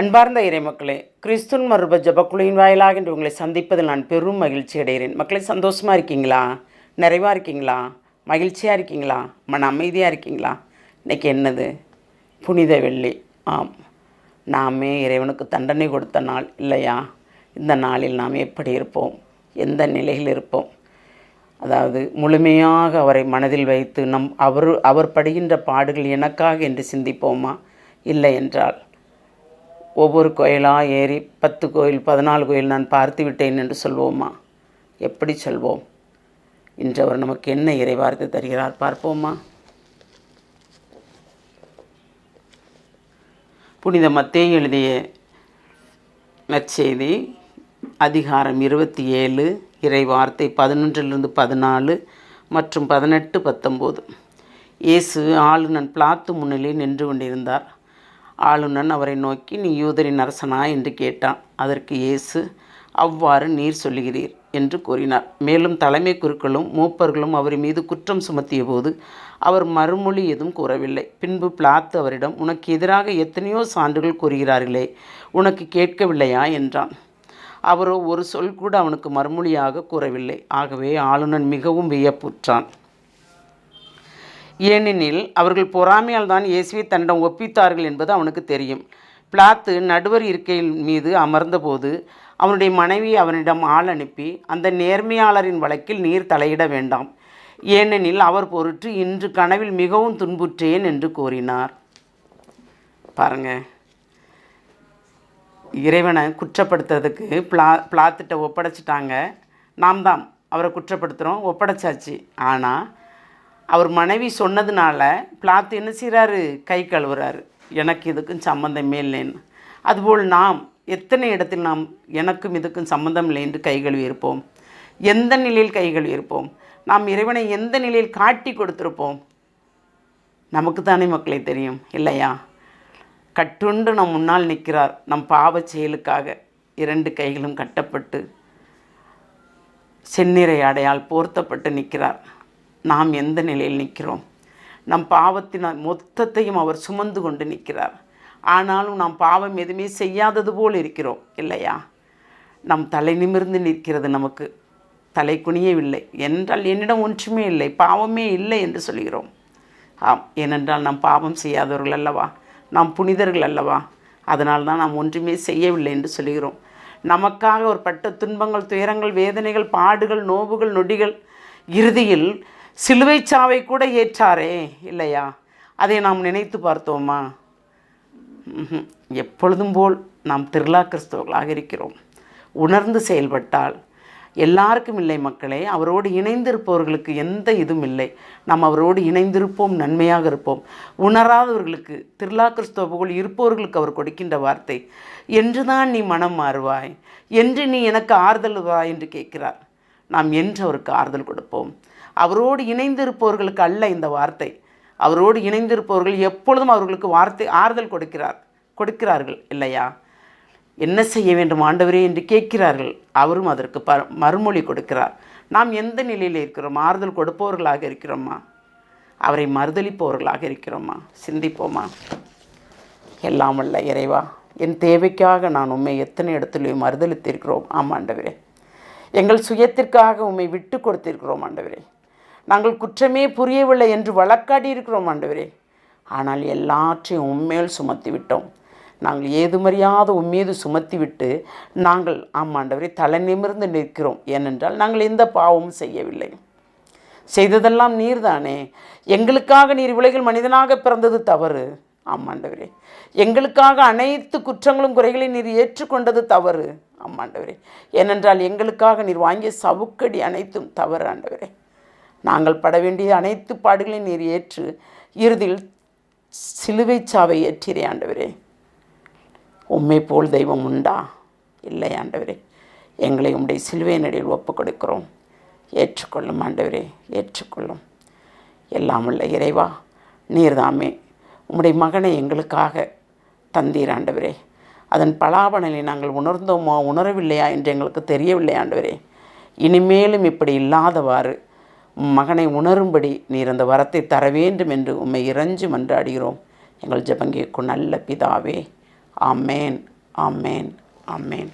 அன்பார்ந்த இறைமக்களே, கிறிஸ்துவின் மறுப ஜபக்குழுவின் வாயிலாக இன்று உங்களை சந்திப்பதில் நான் பெரும் மகிழ்ச்சி அடைகிறேன். மக்களே, சந்தோஷமாக இருக்கீங்களா? நிறைவாக இருக்கீங்களா? மகிழ்ச்சியாக இருக்கீங்களா? மன அமைதியாக இருக்கீங்களா? இன்றைக்கி என்னது? புனித வெள்ளி. ஆம், நாமே இறைவனுக்கு தண்டனை கொடுத்த நாள் இல்லையா? இந்த நாளில் நாம் எப்படி இருப்போம்? எந்த நிலையில் இருப்போம்? அதாவது முழுமையாக அவரை மனதில் வைத்து அவர் படுகின்ற பாடுகள் எனக்காக என்று சிந்திப்போமா? இல்லை என்றால் ஒவ்வொரு கோயிலாக ஏறி 10 கோயில் 14 கோயில் நான் பார்த்து விட்டேன் என்று சொல்வோமா? எப்படி சொல்வோம்? இன்று அவர் நமக்கு என்ன இறைவார்த்தை தருகிறார் பார்ப்போமா? புனித மத்தேயு எழுதிய நற்செய்தி அதிகாரம் 27 இறைவார்த்தை 11 14 மற்றும் 18 19. இயேசு ஆளுநன் பிலாத்து முன்னிலையில் நின்று கொண்டிருந்தார். ஆளுநன் அவரை நோக்கி, நீ யூதரின் அரசனா என்று கேட்டான். அதற்கு இயேசு, அவ்வாறு நீர் சொல்லுகிறீர் என்று கூறினார். மேலும் தலைமை குருக்களும் மூப்பர்களும் அவர் மீது குற்றம் சுமத்திய போது அவர் மறுமொழி எதுவும் கூறவில்லை. பின்பு பிலாத்து அவரிடம், உனக்கு எதிராக எத்தனையோ சான்றுகள் கூறுகிறார்களே, உனக்கு கேட்கவில்லையா என்றான். அவரோ ஒரு சொல் கூட அவனுக்கு மறுமொழியாக கூறவில்லை. ஆகவே ஆளுநன் மிகவும் வியப்புற்றான். ஏனெனில் அவர்கள் பொறாமையால் தான் இயேசுவை தன்னிடம் ஒப்பித்தார்கள் என்பது அவனுக்கு தெரியும். பிலாத்து நடுவர் இருக்கையின் மீது அமர்ந்தபோது அவனுடைய மனைவி அவனிடம் ஆள் அனுப்பி, அந்த நேர்மையாளரின் வழக்கில் நீர் தலையிட வேண்டாம், ஏனெனில் அவர் பொருட்டு இன்று கனவில் மிகவும் துன்புற்றேன் என்று கூறினார். பாருங்க, இறைவனை குற்றப்படுத்துறதுக்கு பிலாத்திட்ட ஒப்படைச்சிட்டாங்க. நாம் தான் அவரை குற்றப்படுத்துகிறோம், ஒப்படைச்சாச்சு. ஆனால் அவர் மனைவி சொன்னதுனால பிலாத்து என்ன செய்கிறாரு? கை கழுவுறாரு, எனக்கு இதுக்கும் சம்மந்தமே இல்லைன்னு. அதுபோல் நாம் எத்தனை இடத்தில் நாம் எனக்கும் இதுக்கும் சம்மந்தம் இல்லை என்று கை கழுவி இருப்போம்? எந்த நிலையில் கை கழுவி இருப்போம்? நாம் இறைவனை எந்த நிலையில் காட்டி கொடுத்துருப்போம்? நமக்கு தானே மக்களை தெரியும் இல்லையா? கட்டுண்டு நம் முன்னால் நிற்கிறார். நம் பாவ செயலுக்காக 2 கைகளும் கட்டப்பட்டு செந்நிறை ஆடையால் போர்த்தப்பட்டு நிற்கிறார். நாம் எந்த நிலையில் நிற்கிறோம்? நம் பாவத்தின் மொத்தத்தையும் அவர் சுமந்து கொண்டு நிற்கிறார். ஆனாலும் நாம் பாவம் எதுவுமே செய்யாதது போல் இருக்கிறோம் இல்லையா? நம் தலை நிமிர்ந்து நிற்கிறது, நமக்கு தலை குனியவில்லை என்றால் என்னிடம் ஒன்றுமே இல்லை, பாவமே இல்லை என்று சொல்கிறோம். ஆம், ஏனென்றால் நாம் பாவம் செய்யாதவர்கள் அல்லவா? நாம் புனிதர்கள் அல்லவா? அதனால் தான் நாம் ஒன்றுமே செய்யவில்லை என்று சொல்கிறோம். நமக்காக ஒரு பட்ட துன்பங்கள், துயரங்கள், வேதனைகள், பாடுகள், நோவுகள், நொடிகள், இறுதியில் சிலுவை சாவை கூட ஏற்றாரே இல்லையா? அதை நாம் நினைத்து பார்த்தோமா? எப்பொழுதும் போல் நாம் திருவிழா கிறிஸ்தவர்களாக இருக்கிறோம். உணர்ந்து செயல்பட்டால் எல்லாருக்கும் இல்லை மக்களே, அவரோடு இணைந்திருப்பவர்களுக்கு எந்த இதுவும் இல்லை. நாம் அவரோடு இணைந்திருப்போம், நன்மையாக இருப்போம். உணராதவர்களுக்கு, திருவிழா கிறிஸ்தவர்கள் இருப்பவர்களுக்கு அவர் கொடுக்கின்ற வார்த்தை, என்று தான் நீ மனம் மாறுவாய், என்று நீ எனக்கு ஆறுதல் வா என்று கேட்கிறார். நாம் என்று அவருக்கு ஆறுதல் கொடுப்போம். அவரோடு இணைந்திருப்பவர்களுக்கு அல்ல இந்த வார்த்தை. அவரோடு இணைந்திருப்பவர்கள் எப்பொழுதும் அவர்களுக்கு வார்த்தை ஆறுதல் கொடுக்கிறார்கள் இல்லையா? என்ன செய்ய வேண்டும் ஆண்டவரே என்று கேட்கிறார்கள். அவரும் அதற்கு மறுமொழி கொடுக்கிறார். நாம் எந்த நிலையில் இருக்கிறோம்? ஆறுதல் கொடுப்பவர்களாக இருக்கிறோமா? அவரை மறுதளிப்பவர்களாக இருக்கிறோமா? சிந்திப்போமா? எல்லாம் வல்ல இறைவா, என் தேவைக்காக நான் உண்மை எத்தனை இடத்துலையும் மறுதளித்திருக்கிறோம். ஆமாம் ஆண்டவரே, எங்கள் சுயத்திற்காக உம்மை விட்டு கொடுத்திருக்கிறோம் ஆண்டவரே. நாங்கள் குற்றமே புரியவில்லை என்று வழக்காடி இருக்கிறோம் ஆண்டவரே. ஆனால் எல்லாற்றையும் உம்மேல் சுமத்தி விட்டோம். நாங்கள் ஏதுமறியாத உம்மீது சுமத்தி விட்டு நாங்கள் ஆமாண்டவரே தலை நிமிர்ந்து நிற்கிறோம். ஏனென்றால் நாங்கள் எந்த பாவமும் செய்யவில்லை. செய்ததெல்லாம் நீர்தானே. எங்களுக்காக நீர் உலகில் மனிதனாக பிறந்தது தவறு. ஆமாண்டவரே, எங்களுக்காக அனைத்து குற்றங்களும் குறைகளையும் நீர் ஏற்றுக்கொண்டது தவறு. ஆமாண்டவரே, ஏனென்றால் எங்களுக்காக நீர் வாங்கிய சவுக்கடி அனைத்தும் தவறு ஆண்டவரே. நாங்கள் பட வேண்டிய அனைத்து பாடுகளையும் நீர் ஏற்று இறுதியில் சிலுவை சாவை ஏற்றிரே ஆண்டவரே. உம்மை போல் தெய்வம் உண்டா? இல்லை ஆண்டவரே. எங்களை உம்முடைய சிலுவை நடியில் ஒப்பு கொடுக்கிறோம். ஏற்றுக்கொள்ளும் ஆண்டவரே, ஏற்றுக்கொள்ளும். எல்லாம் உள்ள இறைவா, நீர்தாமே உம்முடைய மகனை எங்களுக்காக தந்தீர் ஆண்டவரே. அதன் பலாபலனை நாங்கள் உணர்ந்தோமா உணரவில்லையா என்று எங்களுக்கு தெரியவில்லை ஆண்டவரே. இனிமேலும் இப்படி இல்லாதவாறு மகனை உணரும்படி நீர் அந்த வரத்தை தர வேண்டும் என்று உம்மை இறைஞ்சி மன்றாடுகிறோம். எங்கள் ஜெபம் கேட்கும் நல்ல பிதாவே. ஆமேன். ஆமேன். ஆமேன்.